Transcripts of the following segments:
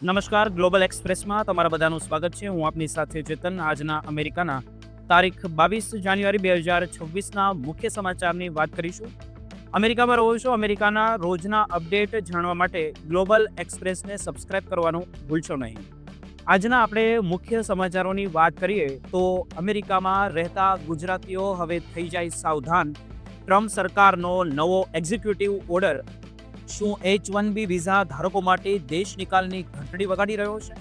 નમસ્કાર, ગ્લોબલ એક્સપ્રેસમાં તમારા બધાનું સ્વાગત છે. હું આપની સાથે ચેતન. આજના અમેરિકાના તારીખ 22 જાન્યુઆરી 2026ના મુખ્ય સમાચારની વાત કરીશું. અમેરિકામાં રહો છો, અમેરિકાના રોજના અપડેટ જાણવા માટે ગ્લોબલ એક્સપ્રેસને સબસ્ક્રાઇબ કરવાનું ભૂલશો નહીં. આજના આપણે મુખ્ય સમાચારોની વાત કરીએ તો અમેરિકામાં રહેતા ગુજરાતીઓ હવે થઈ જાય સાવધાન. ટ્રમ્પ સરકારનો નવો એક્ઝિક્યુટિવ ઓર્ડર શું H-1B વિઝા ધારકો માટે દેશ નિકાલની ઘંટડી વગાડી રહ્યો છે?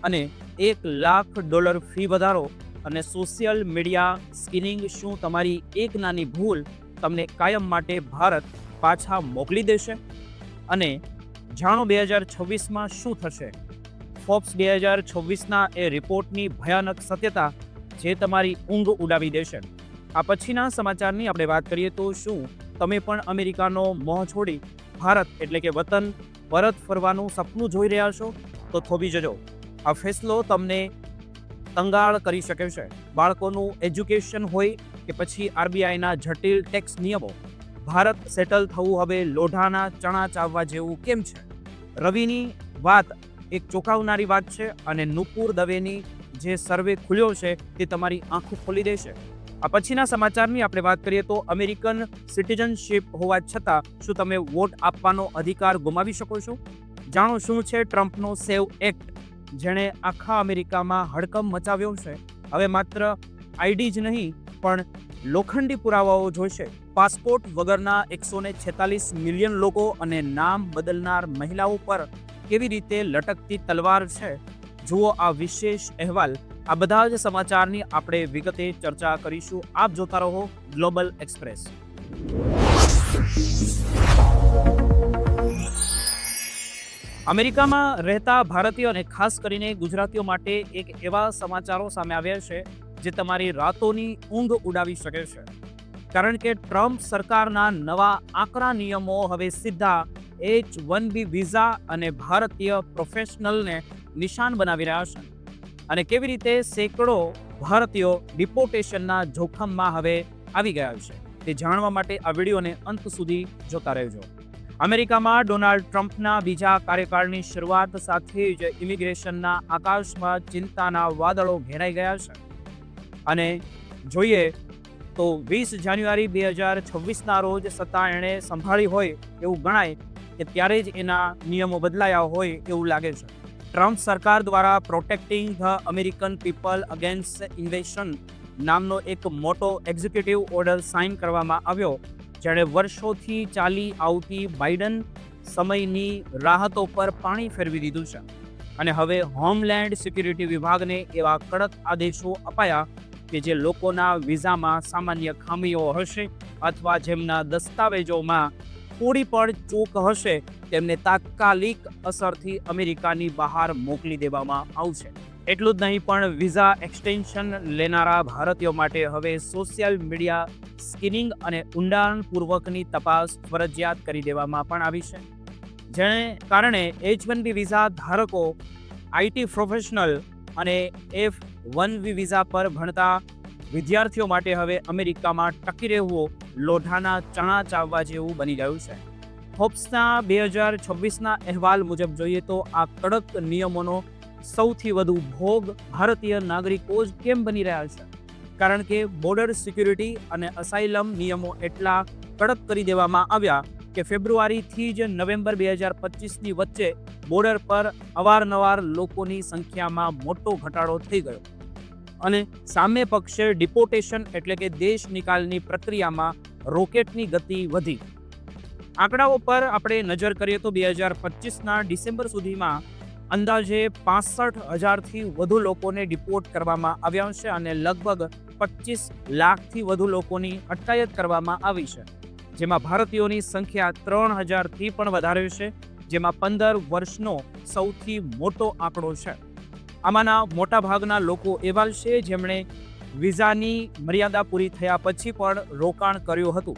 અને $1 લાખ ફી વધારો અને સોશિયલ મીડિયા સ્કિનિંગ શું તમારી એક નાની ભૂલ તમને કાયમ માટે ભારત પાછા મોકલી દેશે? અને જાણો 2026માં શું થશે? ફોર્બ્સ 2026ના એ રિપોર્ટની ભયાનક સત્યતા જે તમારી ઊંઘ ઉડાવી દેશે. આ પછીના સમાચારની આપણે વાત કરીએ તો શું તમે પણ અમેરિકાનો મોહ છોડી ભારત એટલે કે વતન પરત ફરવાનું સપનું જોઈ રહ્યા છો? તો થોભી જજો. આ ફેસલો તમને કંગાળ કરી શકે છે. બાળકોનું એજ્યુકેશન હોય કે પછી RBIના જટિલ ટેક્સ નિયમો, ભારત સેટલ થવું હવે લોઢાના ચણા ચાવવા જેવું કેમ છે? રવિની વાત એક ચોંકાવનારી વાત છે અને નુપુર દવેની જે સર્વે ખુલ્યો છે તે તમારી આંખો ખોલી દેશે. આ પછીના સમાચારની આપણે વાત કરીએ તો અમેરિકન સિટીઝનશીપ હોવા છતાં શું તમે વોટ આપવાનો અધિકાર ગુમાવી શકો છો? જાણો શું છે ટ્રમ્પનો સેવ એક્ટ, જેણે આખા અમેરિકામાં હડકંપ મચાવ્યો છે. હવે માત્ર આઈડી જ નહીં પણ લોખંડી પુરાવાઓ જોઈશે. પાસપોર્ટ વગરના 146 મિલિયન લોકો અને નામ બદલનાર મહિલાઓ પર કેવી રીતે લટકતી તલવાર છે, જુઓ આ વિશેષ અહેવાલ. આ બધા જ સમાચારની આપણે વિગતે ચર્ચા કરીશું. આપ જોતા રહો ગ્લોબલ એક્સપ્રેસ. અમેરિકામાં રહેતા ભારતીયો અને ખાસ કરીને ગુજરાતીઓ માટે એક એવા સમાચારો સામે આવ્યા છે જે તમારી રાતોની ઊંઘ ઉડાવી શકે છે. કારણ કે ટ્રમ્પ સરકારના નવા આકરા નિયમો હવે સીધા H-1B વિઝા અને ભારતીય પ્રોફેશનલને નિશાન બનાવી રહ્યા છે. અને કેવી રીતે સેંકડો ભારતીયો ડિપોર્ટેશનના જોખમમાં હવે આવી ગયા છે તે જાણવા માટે આ વિડીયોને અંત સુધી જોતા રહેજો. અમેરિકામાં ડોનાલ્ડ ટ્રમ્પના બીજા કાર્યકાળની શરૂઆત સાથે જ ઇમિગ્રેશનના આકાશમાં ચિંતાના વાદળો ઘેરાઈ ગયા છે. અને જોઈએ તો 20 જાન્યુઆરી 2026ના રોજ સત્તા એણે સંભાળી હોય એવું ગણાય કે ત્યારે જ એના નિયમો બદલાયા હોય એવું લાગે છે. ટ્રમ્પ સરકાર દ્વારા protecting the American people against invasion નામનો એક મોટો એક્ઝિક્યુટિવ ઓર્ડર સાઇન કરવામાં આવ્યો, જેણે વર્ષોથી ચાલી આવતી બાઇડન સમયની રાહતો પર પાણી ફેરવી દીધું છે. અને હવે હોમલેન્ડ સિક્યુરિટી વિભાગને એવા કડક આદેશો અપાયા કે જે લોકોના વિઝામાં સામાન્ય ખામીઓ હશે અથવા જેમના દસ્તાવેજોમાં થોડી પણ ચૂક હશે તેમને તાત્કાલિક અસરથી અમેરિકાની બહાર મોકલી દેવામાં આવશે. એટલું જ નહીં પણ વિઝા એક્સટેન્શન લેનારા ભારતીયો માટે હવે સોશિયલ મીડિયા સ્કિનિંગ અને ઊંડાણપૂર્વકની તપાસ ફરજિયાત કરી દેવામાં પણ આવી છે. જેને કારણે H-1B વિઝા ધારકો, IT પ્રોફેશનલ અને F-1B વિઝા પર ભણતા વિદ્યાર્થીઓ માટે હવે અમેરિકામાં ટકી રહેવું લોઢાના ચણા ચાવવા જેવું બની ગયું છે. ફોર્બ્સના 2026ના અહેવાલ મુજબ જોઈએ તો આ કડક નિયમોનો સૌથી વધુ ભોગ ભારતીય નાગરિકો જ કેમ બની રહ્યા છે? કારણ કે બોર્ડર સિક્યુરિટી અને અસાઇલમ નિયમો એટલા કડક કરી દેવામાં આવ્યા કે ફેબ્રુઆરીથી જ નવેમ્બર 2025ની વચ્ચે બોર્ડર પર અવારનવાર લોકોની સંખ્યામાં મોટો ઘટાડો થઈ ગયો અને સામે પક્ષે ડિપોર્ટેશન એટલે કે દેશ નિકાલની પ્રક્રિયામાં રોકેટની ગતિ વધી. આંકડાઓ પર આપણે નજર કરીએ તો 2025ના ડિસેમ્બર સુધીમાં અંદાજે 65,000થી વધુ લોકોને ડિપોર્ટ કરવામાં આવ્યા છે અને લગભગ 25 લાખથી વધુ લોકોની અટકાયત કરવામાં આવી છે, જેમાં ભારતીયોની સંખ્યા 3,000થી પણ વધારે છે, જેમાં 15 વર્ષનો સૌથી મોટો આંકડો છે. આમાંના મોટાભાગના લોકો એવા છે જેમણે વિઝાની મર્યાદા પૂરી થયા પછી પણ રોકાણ કર્યું હતું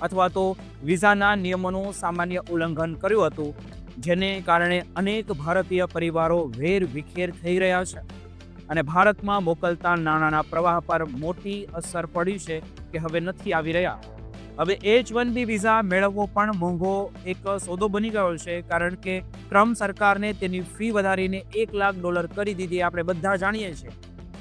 અથવા તો વિઝાના નિયમોનું સામાન્ય ઉલ્લંઘન કર્યું હતું, જેને કારણે અનેક ભારતીય પરિવારો વેર વિખેર થઈ રહ્યા છે અને ભારતમાં મોકલતા નાણાંના પ્રવાહ પર મોટી અસર પડી છે કે હવે નથી આવી રહ્યા. હવે H1B વિઝા મેળવવો પણ મોંઘો એક સોદો બની ગયો છે, કારણ કે ટ્રમ્પ સરકારને તેની ફી વધારીને $1,00,000 કરી દીધી, આપણે બધા જાણીએ છીએ.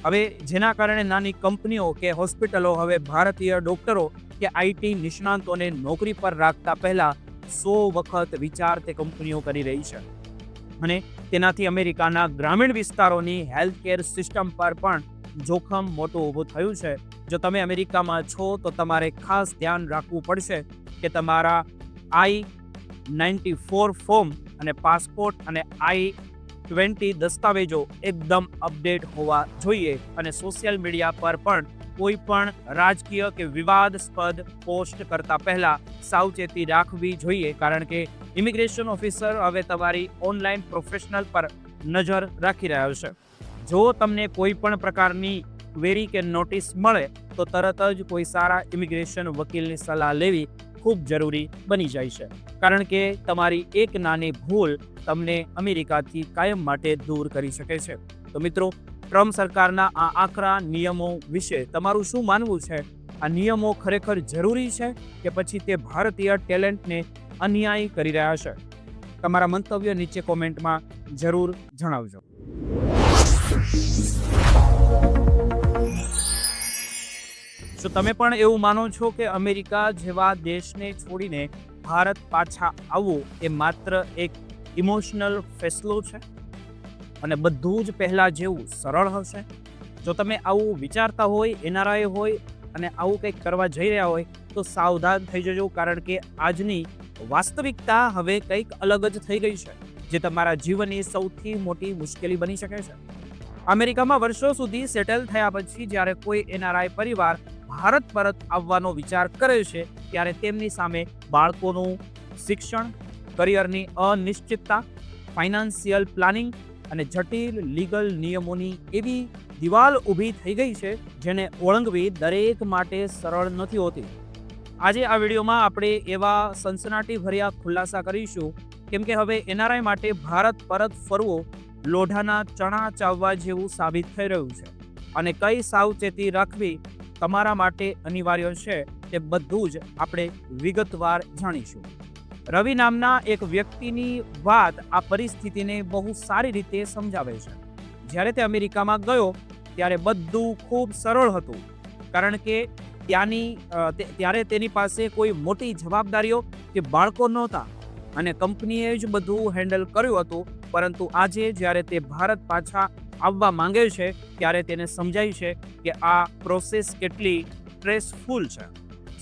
હવે જેના કારણે નાની કંપનીઓ કે હોસ્પિટલો હવે ભારતીય ડોક્ટરો કે IT નિષ્ણાંતોને નોકરી પર રાખતા પહેલા 100 વખત વિચાર તે કંપનીઓ કરી રહી છે. અને તેનાથી અમેરિકાના ગ્રામીણ વિસ્તારોની હેલ્થકેર સિસ્ટમ પર પણ જોખમ મોટું ઊભું થયું છે. જો તમે અમેરિકામાં છો તો તમારે ખાસ ધ્યાન રાખવું પડશે કે તમારા I-94 ફોર્મ અને પાસપોર્ટ અને I-20 દસ્તાવેજો એકદમ અપડેટ હોવા જોઈએ. અને સોશિયલ મીડિયા પર પણ કોઈ પણ રાજકીય કે વિવાદાસ્પદ પોસ્ટ કરતા પહેલા સાવચેતી રાખવી જોઈએ, કારણ કે ઇમિગ્રેશન ઓફિસર હવે તમારી ઓનલાઈન પ્રોફેશનલ પર નજર રાખી રહ્યા છે. જો તમને કોઈ પણ પ્રકારની ક્વેરી કે નોટિસ મળે તો તરત જ કોઈ સારા ઇમિગ્રેશન વકીલની સલાહ લેવી ખૂબ જરૂરી બની જાય છે, કારણ કે તમારી એક નાની ભૂલ તમને અમેરિકાથી કાયમ માટે દૂર કરી શકે છે. તો મિત્રો, ટ્રમ્પ સરકારના આ આકરા નિયમો વિશે તમારું શું માનવું છે? આ નિયમો ખરેખર જરૂરી છે કે પછી તે ભારતીય ટેલેન્ટને અન્યાય કરી રહ્યા છે? તમારા મંતવ્ય નીચે કોમેન્ટમાં જરૂર જણાવજો. શું તમે પણ એવું માનો છો કે અમેરિકા જેવા દેશને છોડીને ભારત પાછા આવવું એ માત્ર એક ઇમોશનલ ફેસલો છે અને બધું જ પહેલાં જેવું સરળ હશે? જો તમે આવું વિચારતા હોય, NRI હોય અને આવું કંઈક કરવા જઈ રહ્યા હોય તો સાવધાન થઈ જજો, કારણ કે આજની વાસ્તવિકતા હવે કંઈક અલગ જ થઈ ગઈ છે, જે તમારા જીવનની સૌથી મોટી મુશ્કેલી બની શકે છે. અમેરિકામાં વર્ષો સુધી સેટલ થયા પછી જ્યારે કોઈ NRI પરિવાર ભારત પરત આવવાનો વિચાર કરે છે ત્યારે તેમની સામે બાળકોનું શિક્ષણ, કરિયરની અનિશ્ચિતતા, ફાઇનાન્શિયલ પ્લાનિંગ અને જટિલ લીગલ નિયમોની એવી દિવાલ ઊભી થઈ ગઈ છે જેને ઓળંગવી દરેક માટે સરળ નથી હોતી. આજે આ વિડીયોમાં આપણે એવા સનસનાટીભર્યા ખુલાસા કરીશું કેમ કે હવે NRI માટે ભારત પરત ફરવું લોઢાના ચણા ચાવવા જેવું સાબિત થઈ રહ્યું છે, અને કઈ સાવચેતી રાખવી તમારા માટે અનિવાર્ય છે તે બધું જ આપણે વિગતવાર જાણીશું. રવિ નામના એક વ્યક્તિની વાત આ પરિસ્થિતિને બહુ સારી રીતે સમજાવે છે. જ્યારે તે અમેરિકામાં ગયો ત્યારે બધું ખૂબ સરળ હતું, કારણ કે ત્યારે તેની પાસે કોઈ મોટી જવાબદારીઓ કે બાળકો નહોતા અને કંપનીએ જ બધું હેન્ડલ કર્યું હતું. પરંતુ આજે જ્યારે તે ભારત પાછા આવવા માંગે છે ત્યારે તેને સમજાય છે કે આ પ્રોસેસ કેટલી સ્ટ્રેસફુલ છે.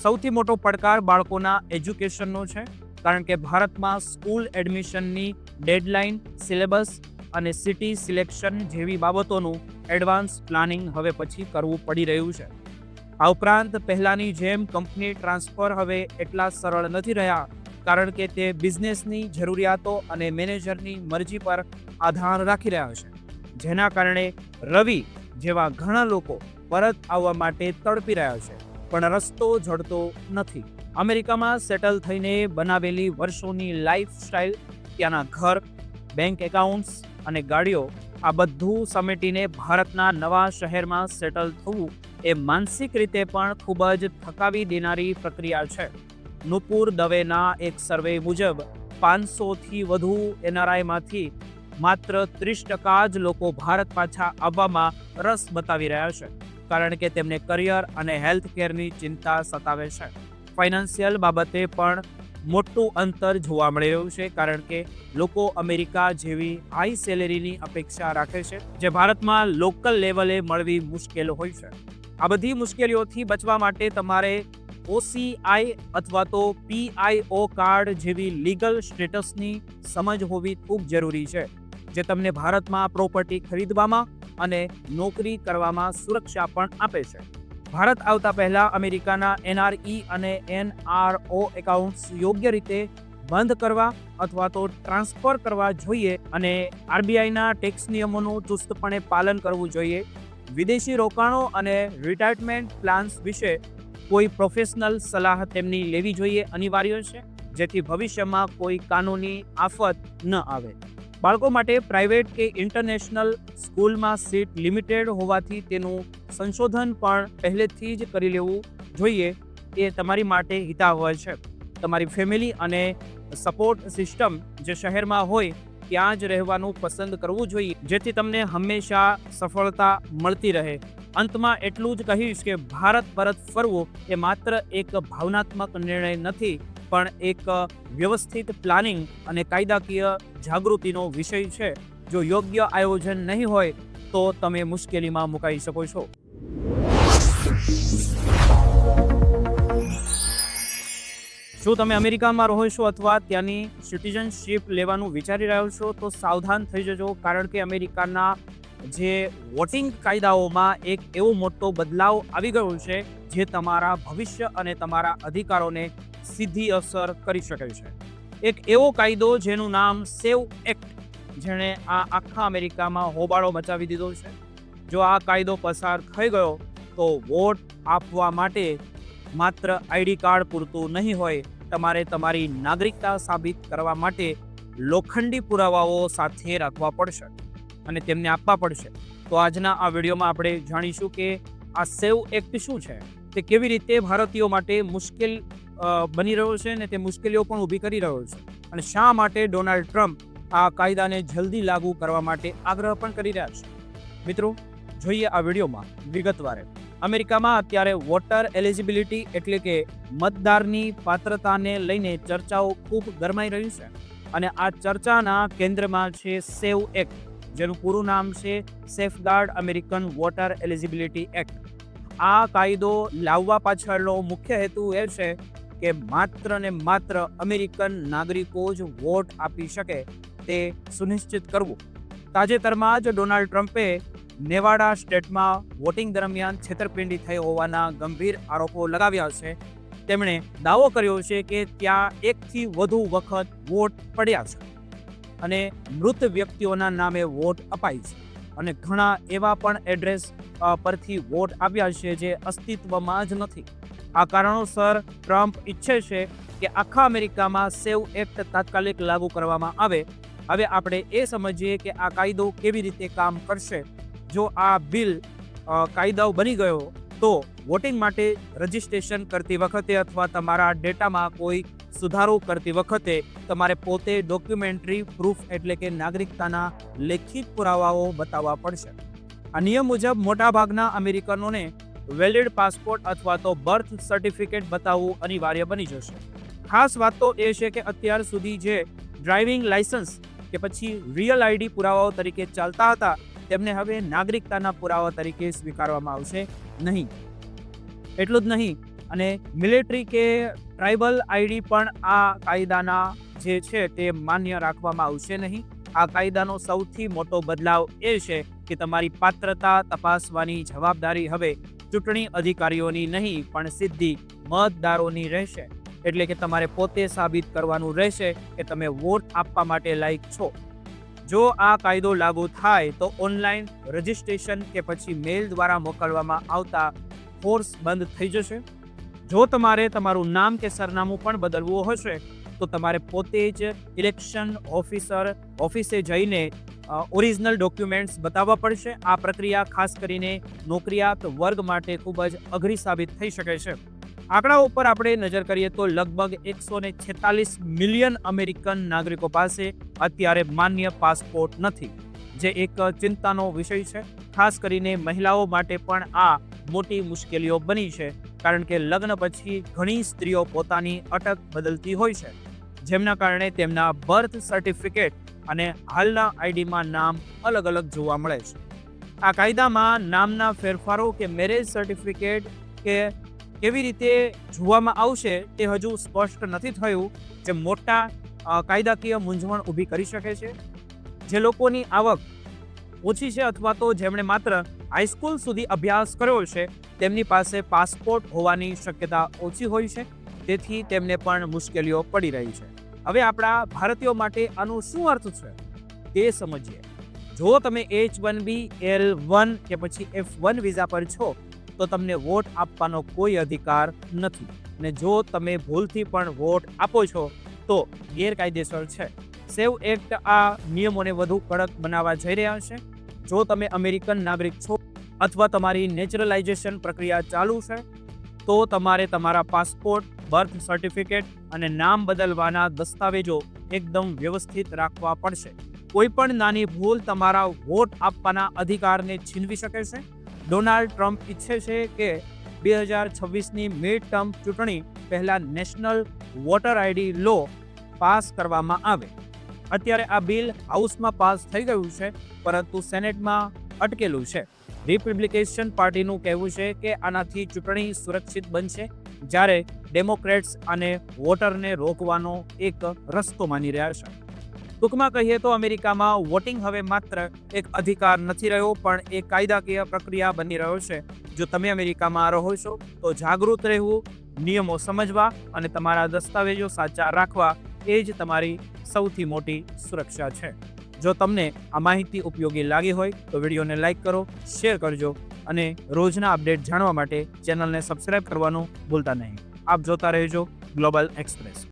સૌથી મોટો પડકાર બાળકોના એજ્યુકેશનનો છે, કારણ કે ભારતમાં સ્કૂલ એડમિશનની ડેડલાઇન, સિલેબસ અને સિટી સિલેક્શન જેવી બાબતોનું એડવાન્સ પ્લાનિંગ હવે પછી કરવું પડી રહ્યું છે. આ ઉપરાંત પહેલાંની જેમ કંપની ટ્રાન્સફર હવે એટલા સરળ નથી રહ્યા, કારણ કે તે બિઝનેસની જરૂરિયાતો અને મેનેજરની મરજી પર આધાર રાખી રહ્યા છે, જેના કારણે રવિ જેવા ઘણા લોકો પરત આવવા માટે તડપી રહ્યા છે, પણ રસ્તો જડતો નથી. અમેરિકામાં સેટલ થઈને બનાવેલી વર્ષોની લાઈફસ્ટાઈલ, ત્યાંના ઘર, બેંક એકાઉન્ટ્સ અને ગાડીઓ, આ બધું સમેટીને ભારતના નવા શહેરમાં સેટલ થવું એ માનસિક રીતે પણ ખૂબ જ થકાવી દેનારી પ્રક્રિયા છે. નુપુર દવેના એક સર્વે મુજબ 500થી વધુ NRIમાંથી માત્ર 30% જ લોકો ભારત પાછા આવવામાં રસ બતાવી રહ્યા છે, કારણ કે તેમને કરિયર અને હેલ્થ કેરની ચિંતા સતાવે છે. ફાઇનાન્શિયલ બાબતે પણ મોટું અંતર જોવા મળી રહ્યું છે, કારણ કે લોકો અમેરિકા જેવી હાઈ સેલેરીની અપેક્ષા રાખે છે, જે ભારતમાં લોકલ લેવલે મળવી મુશ્કેલ હોય છે. આ બધી મુશ્કેલીઓથી બચવા માટે તમારે OCI અથવા તો PIO કાર્ડ જેવી લીગલ સ્ટેટસની સમજ હોવી ખૂબ જરૂરી છે, જે તમને ભારતમાં પ્રોપર્ટી ખરીદવામાં અને નોકરી કરવામાં સુરક્ષા પણ આપે છે. ભારત આવતા પહેલા અમેરિકાના NRE અને NRO એકાઉન્ટ્સ યોગ્ય રીતે બંધ કરવા અથવા તો ટ્રાન્સફર કરવા જોઈએ અને RBIના ટેક્સ નિયમોનું ચુસ્તપણે પાલન કરવું જોઈએ. વિદેશી રોકાણો અને રિટાયરમેન્ટ પ્લાન્સ વિશે કોઈ પ્રોફેશનલ સલાહ તેમની લેવી જોઈએ અનિવાર્ય છે, જેથી ભવિષ્યમાં કોઈ કાનૂની આફત ન આવે. બાળકો માટે પ્રાઇવેટ કે ઇન્ટરનેશનલ સ્કૂલમાં સીટ લિમિટેડ હોવાથી તેનું સંશોધન પણ પહેલેથી જ કરી લેવું જોઈએ. એ તમારી માટે હિતાવહ છે. તમારી ફેમિલી અને સપોર્ટ સિસ્ટમ જે શહેરમાં હોય ત્યાં જ રહેવાનું પસંદ કરવું જોઈએ, જેથી તમને હંમેશા સફળતા મળતી રહે. અંતમાં એટલું જ કહીશ કે ભારત પરત ફરવું એ માત્ર એક ભાવનાત્મક નિર્ણય નથી, પણ એક વ્યવસ્થિત પ્લાનિંગ અને કાયદાકીય જાગૃતિનો વિષય છે. જો યોગ્ય આયોજન નહીં હોય તો તમે મુશ્કેલીમાં મુકાઈ શકો છો. શું તમે અમેરિકામાં રહો છો અથવા ત્યાંની સિટીઝનશીપ લેવાનું વિચારી રહ્યો છો તો સાવધાન થઈ જજો, કારણ કે અમેરિકાના જે વોટિંગ કાયદાઓમાં એક એવો મોટો બદલાવ આવી ગયો છે જે તમારા ભવિષ્ય અને તમારા અધિકારોને સીધી અસર કરી શકે છે. એક એવો કાયદો જેનું નામ સેવ એક્ટ, જેણે આ આખા અમેરિકામાં હોબાળો મચાવી દીધો છે. જો આ કાયદો પસાર થઈ ગયો તો વોટ આપવા માટે માત્ર આઈડી કાર્ડ પૂરતું નહીં હોય, તમારે તમારી નાગરિકતા સાબિત કરવા માટે લોખંડી પુરાવાઓ સાથે રાખવા પડશે અને તેમને આપવા પડશે. તો આજના આ વિડીયોમાં આપણે જાણીશું કે આ સેવ એક્ટ શું છે, તે કેવી રીતે ભારતીયો માટે મુશ્કેલ બની રહ્યો છે અને તે મુશ્કેલીઓ પણ ઊભી કરી રહ્યો છે, અને શા માટે ડોનાલ્ડ ટ્રમ્પ આ કાયદાને જલ્દી લાગુ કરવા માટે આગ્રહ પણ કરી રહ્યા છે. મિત્રો, જોઈએ આ વિડીયોમાં વિગતવાર. અમેરિકામાં અત્યારે વોટર એલિજિબિલિટી એટલે કે મતદારની પાત્રતાને લઈને ચર્ચાઓ ખૂબ ગરમાઈ રહી છે, અને આ ચર્ચાના કેન્દ્રમાં છે સેવ એક્ટ, જેનું પૂરું નામ છે safeguard American water eligibility act. આ કાયદો લાવવા પાછળનો મુખ્ય હેતુ એ છે કે માત્ર ને માત્ર અમેરિકન નાગરિકો જ વોટ આપી શકે તે સુનિશ્ચિત કરવું. તાજેતરમાં જ ડોનાલ્ડ ટ્રમ્પે નેવાડા સ્ટેટમાં વોટિંગ દરમિયાન છેતરપિંડી થઈ હોવાના ગંભીર આરોપો લગાવ્યા છે. તેમણે દાવો કર્યો છે કે ત્યાં 1 થી વધુ વખત વોટ પડ્યા છે અને મૃત વ્યક્તિઓના નામે વોટ અપાય છે, અને ઘણા એવા પણ એડ્રેસ પરથી વોટ આપ્યા છે જે અસ્તિત્વમાં જ નથી. આ કારણોસર ટ્રમ્પ ઈચ્છે છે કે આખા અમેરિકામાં સેવ એક્ટ તાત્કાલિક લાગુ કરવામાં આવે. હવે આપણે એ સમજીએ કે આ કાયદો કેવી રીતે કામ કરશે. જો આ બિલ કાયદાઓ બની ગયો તો વોટિંગ માટે રજિસ્ટ્રેશન કરતી વખતે અથવા તમારા ડેટામાં કોઈ સુધારો કરતી વખતે તમારે પોતે ડોક્યુમેન્ટરી પ્રૂફ એટલે કે નાગરિકતાના લેખિત પુરાવાઓ બતાવવા પડશે. આ નિયમ મુજબ મોટાભાગના અમેરિકનોને વેલિડ પાસપોર્ટ અથવા તો બર્થ સર્ટિફિકેટ બતાવવું અનિવાર્ય બની જશે. ખાસ વાત તો એ છે કે અત્યાર સુધી જે ડ્રાઇવિંગ લાયસન્સ કે પછી રિયલ આઈડી પુરાવાઓ તરીકે ચાલતા હતા, તેમને હવે નાગરિકતાના પુરાવા તરીકે સ્વીકારવામાં આવશે નહીં. એટલું જ નહીં, અને મિલિટરી કે ટ્રાઇબલ આઈડી પણ આ કાયદાના જે છે તે માન્ય રાખવામાં આવશે નહીં. આ કાયદાનો સૌથી મોટો બદલાવ એ છે કે તમારી પાત્રતા તપાસવાની જવાબદારી હવે ચૂંટણી અધિકારીઓની નહીં, પણ સીધી મતદારોની રહેશે. એટલે કે તમારે પોતે સાબિત કરવાનું રહેશે કે તમે વોટ આપવા માટે લાયક છો. જો આ કાયદો લાગુ થાય તો ઓનલાઈન રજિસ્ટ્રેશન કે પછી મેલ દ્વારા મોકલવામાં આવતા ફોર્સ બંધ થઈ જશે. જો તમારે તમારું નામ કે સરનામું પણ બદલવું હશે તો તમારે પોતે જ ઇલેક્શન ઓફિસે જઈને ઓરિજિનલ ડોક્યુમેન્ટ્સ બતાવવા પડશે. આ પ્રક્રિયા ખાસ કરીને નોકરિયાત વર્ગ માટે ખૂબ જ અઘરી સાબિત થઈ શકે છે. આંકડા ઉપર આપણે નજર કરીએ તો લગભગ 146 મિલિયન અમેરિકન નાગરિકો પાસે અત્યારે માન્ય પાસપોર્ટ નથી, જે એક ચિંતાનો વિષય છે. ખાસ કરીને મહિલાઓ માટે પણ આ મોટી મુશ્કેલીઓ બની છે, કારણ કે લગ્ન પછી ઘણી સ્ત્રીઓ પોતાની અટક બદલતી હોય છે, જેમના કારણે તેમના બર્થ સર્ટિફિકેટ અને હાલના આઈડીમાં નામ અલગ અલગ જોવા મળે છે. આ કાયદામાં નામના ફેરફારો કે મેરેજ સર્ટિફિકેટ કે કેવી રીતે જોવામાં આવશે તે હજુ સ્પષ્ટ નથી થયું, જે મોટા કાયદાકીય મૂંઝવણ ઊભી કરી શકે છે. જે લોકોની આવક ઓછી છે અથવા તો જેમણે માત્ર હાઈસ્કૂલ સુધી અભ્યાસ કર્યો છે, તેમની પાસે પાસપોર્ટ હોવાની શક્યતા ઓછી હોય છે, તેથી તેમને પણ મુશ્કેલીઓ પડી રહી છે. હવે આપણા ભારતીયો માટે આનું શું અર્થ છે તે સમજીએ. જો તમે H1B, L1 કે પછી F1 વિઝા પર છો તો તમને વોટ આપવાનો કોઈ અધિકાર નથી, અને જો તમે ભૂલથી પણ વોટ આપો છો તો ગેરકાયદેસર છે. સેવ એક્ટ આ નિયમોને વધુ કડક બનાવવા જઈ રહ્યા છે. જો તમે અમેરિકન નાગરિક છો અથવા તમારી નેચરલાઇઝેશન પ્રક્રિયા ચાલુ છે તો તમારે તમારા પાસપોર્ટ, બર્થ સર્ટિફિકેટ અને નામ બદલવાના દસ્તાવેજો એકદમ વ્યવસ્થિત રાખવા પડશે. કોઈ પણ નાની ભૂલ તમારા વોટ આપવાના અધિકારને છીનવી શકે છે. ડોનાલ્ડ ટ્રમ્પ ઈચ્છે છે કે 2026ની મિડ ટર્મ ચૂંટણી પહેલા national voter ID low pass કરવામાં આવે. અત્યારે આ બિલ હાઉસમાં પાસ થઈ ગયું છે, પરંતુ સેનેટમાં અટકેલું છે. રિપબ્લિકેશન પાર્ટીનું કહેવું છે કે આનાથી ચૂંટણી સુરક્ષિત બનશે, જ્યારે ડેમોક્રેટ્સ આને વોટરને રોકવાનો એક રસ્તો માની રહ્યા છે. ટૂંકમાં કહીએ તો અમેરિકામાં વોટિંગ હવે માત્ર એક અધિકાર નથી રહ્યો, પણ એક કાયદાકીય પ્રક્રિયા બની રહ્યો છે. જો તમે અમેરિકામાં રહો છો તો જાગૃત રહેવું, નિયમો સમજવા અને તમારા દસ્તાવેજો સાચા રાખવા એ જ તમારી સૌથી મોટી સુરક્ષા છે. જો તમને આ માહિતી ઉપયોગી લાગી હોય તો વિડીયોને લાઈક કરો, શેર કરજો અને રોજના અપડેટ જાણવા માટે ચેનલને સબસ્ક્રાઇબ કરવાનું ભૂલતા નહીં. આપ જોતા રહેજો ગ્લોબલ એક્સપ્રેસ.